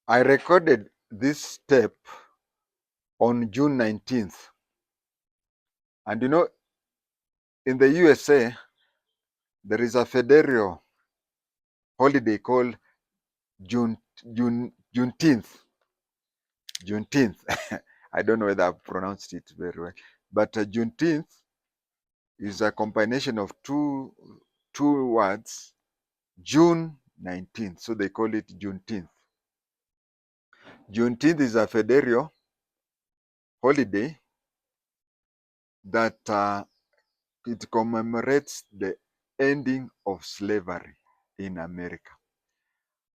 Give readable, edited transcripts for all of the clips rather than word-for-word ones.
I recorded this tape on June 19th. And you know, in the USA, there is a federal holiday called Juneteenth. Juneteenth. I don't know whether I've pronounced it very well, but Juneteenth is a combination of two words, June 19th. So they call it Juneteenth. Juneteenth is a federal holiday that it commemorates the ending of slavery in America.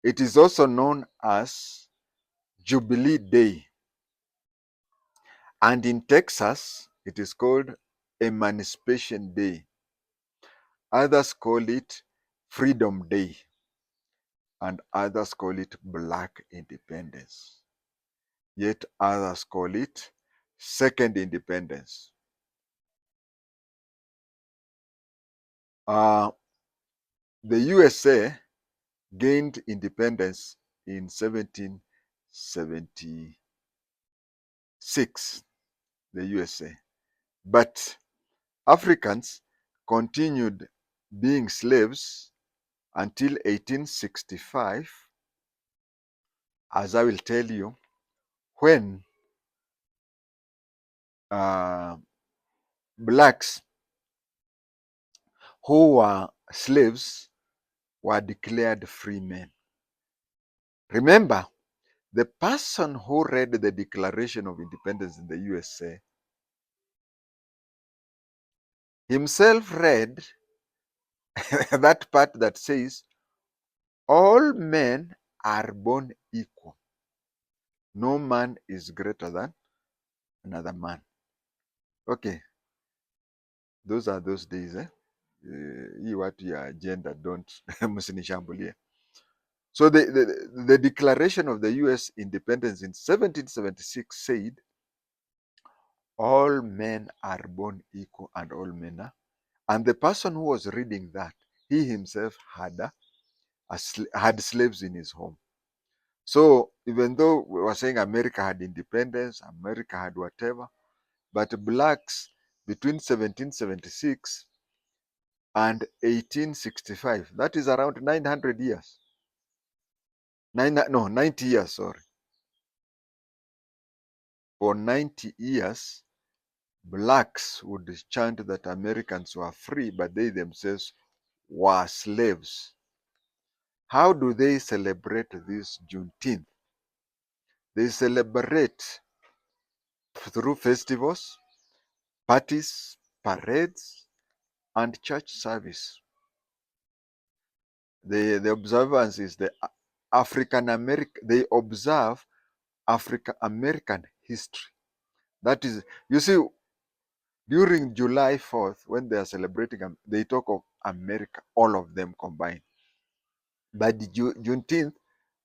It is also known as Jubilee Day. And in Texas, it is called Emancipation Day. Others call it Freedom Day, and others call it Black Independence. Yet others call it Second Independence. The USA gained independence in 1776, the USA. But Africans continued being slaves until 1865, as I will tell you, when blacks who were slaves were declared free men. Remember, the person who read the Declaration of Independence in the USA himself read that part that says, all men are born equal. No man is greater than another man. Okay, those are those days. Hii watu ya gender don't msinishambulie. So the Declaration of the US independence in 1776 said, all men are born equal and all men are. And the person who was reading that, he himself had slaves in his home. So even though we were saying America had independence, America had whatever, but blacks between 1776 and 1865, that is around 900 years. 90 years, sorry. For 90 years, blacks would chant that Americans were free, but they themselves were slaves. How do they celebrate this Juneteenth? They celebrate through festivals, parties, parades, and church service. The observance is the African American, they observe African American history. That is, you see, during July 4th, when they are celebrating, they talk of America, all of them combined. By the Juneteenth,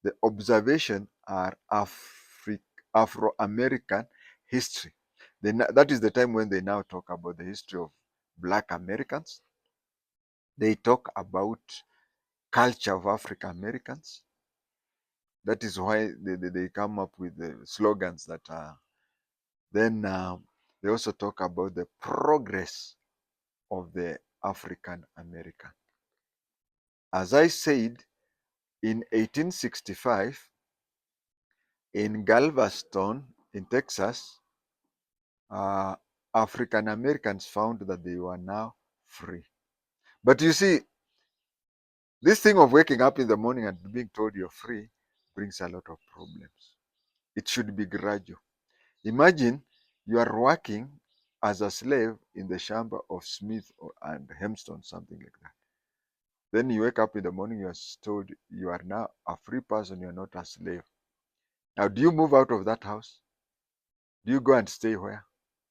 the observation are Afro-American history. That is the time when they now talk about the history of Black Americans. They talk about culture of African Americans. That is why they come up with the slogans that are. Then they also talk about the progress of the African American. As I said, in 1865, in Galveston, in Texas, African Americans found that they were now free. But you see, this thing of waking up in the morning and being told you're free brings a lot of problems. It should be gradual. Imagine you are working as a slave in the chamber of Smith and Hempstone, something like that. Then you wake up in the morning, you are told you are now a free person, you are not a slave. Now, do you move out of that house? Do you go and stay where?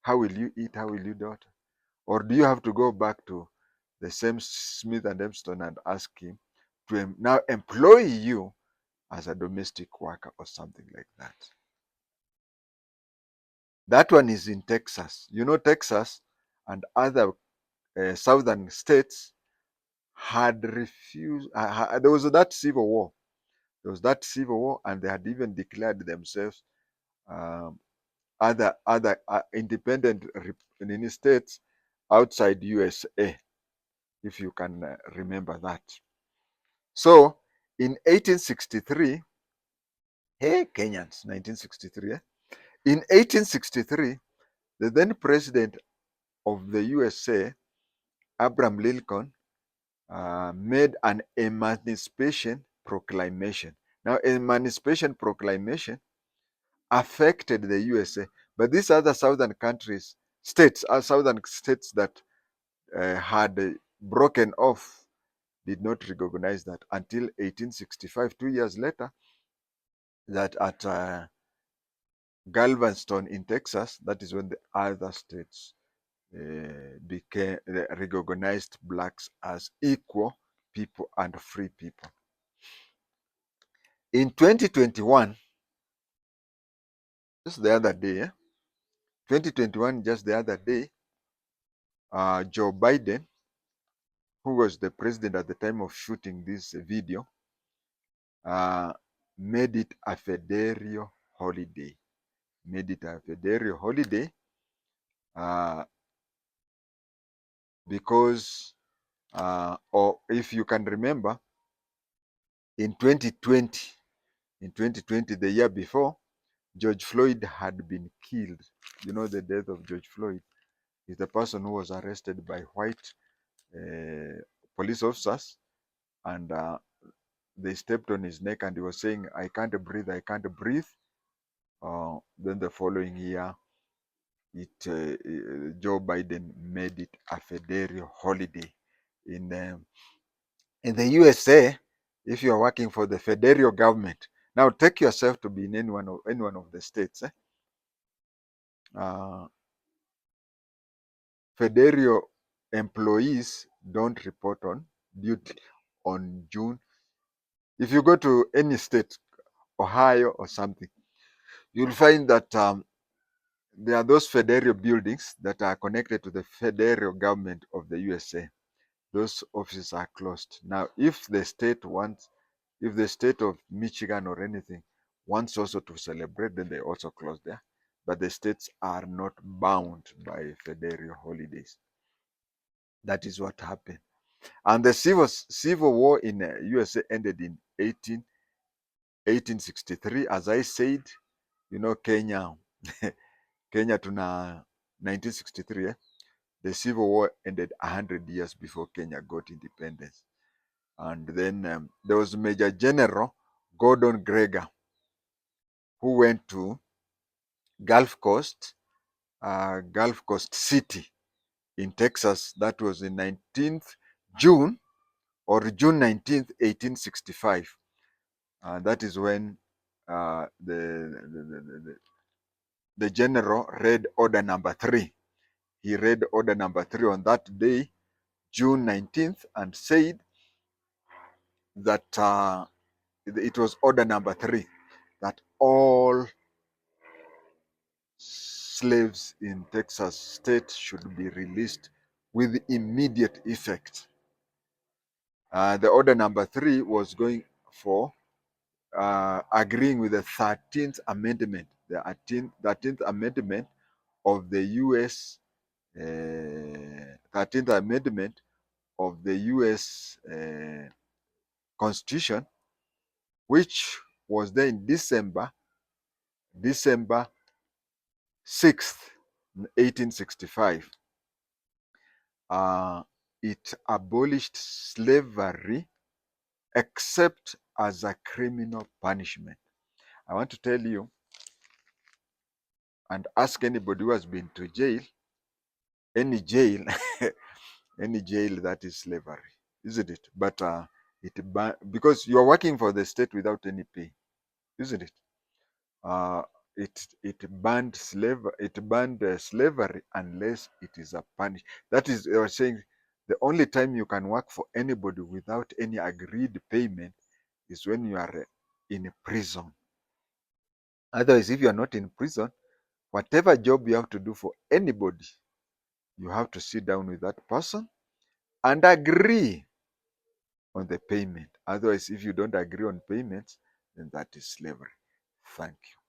How will you eat? How will you do it? Or do you have to go back to the same Smith and Hempstone and ask him to now employ you as a domestic worker or something like that? That one is in Texas. You know, Texas and other southern states had refused. There was that civil war There was that civil war, and they had even declared themselves um, other independent states outside USA, if you can remember that. So in 1863, hey Kenyans, 1963. In 1863, the then president of the USA, Abraham Lincoln, made an emancipation proclamation. Now, emancipation proclamation affected the USA, but these other southern countries, states, southern states that had broken off, did not recognize that until 1865, 2 years later, that at Galveston in Texas, that is when the other states became recognized blacks as equal people and free people. In 2021, just the other day, 2021, just the other day, Joe Biden, who was the president at the time of shooting this video, uh, made it a federal holiday. Made it a federal holiday uh, because, or if you can remember, in 2020, the year before, George Floyd had been killed. You know, the death of George Floyd is the person who was arrested by white police officers, and they stepped on his neck and he was saying, I can't breathe, I can't breathe. Then the following year, Joe Biden made it a federal holiday. In the USA, if you are working for the federal government, now take yourself to be in any one of the states. Federal employees don't report on duty on June. If you go to any state, Ohio or something, you'll find that there are those federal buildings that are connected to the federal government of the USA. Those offices are closed. Now, if the state of Michigan or anything wants also to celebrate, then they also close there. But the states are not bound by federal holidays. That is what happened. And the civil war in USA ended in 1863. As I said, you know, Kenya tuna 1963. The civil war ended 100 years before Kenya got independence. And then there was Major General Gordon Gregor, who went to Gulf Coast, Gulf Coast City in Texas. That was in 19th June or June 19th, 1865. That is when the general read order number 3. He read order number 3 on that day, June 19th, and said that it was order number 3 that all slaves in Texas state should be released with immediate effect. The order number 3 was going for agreeing with the 13th Amendment, the 13th Amendment of the U.S. 13th Amendment of the U.S. Constitution, which was there in December 6th, 1865. It abolished slavery except as a criminal punishment. I want to tell you and ask anybody who has been to jail, any jail, any jail, that is slavery, isn't it? But because you are working for the state without any pay, isn't it? Uh, it banned slavery unless it is a punish. That is, they were saying the only time you can work for anybody without any agreed payment is when you are in prison. Otherwise, if you are not in prison, whatever job you have to do for anybody, you have to sit down with that person and agree on the payment. Otherwise, if you don't agree on payments, then that is slavery. Thank you.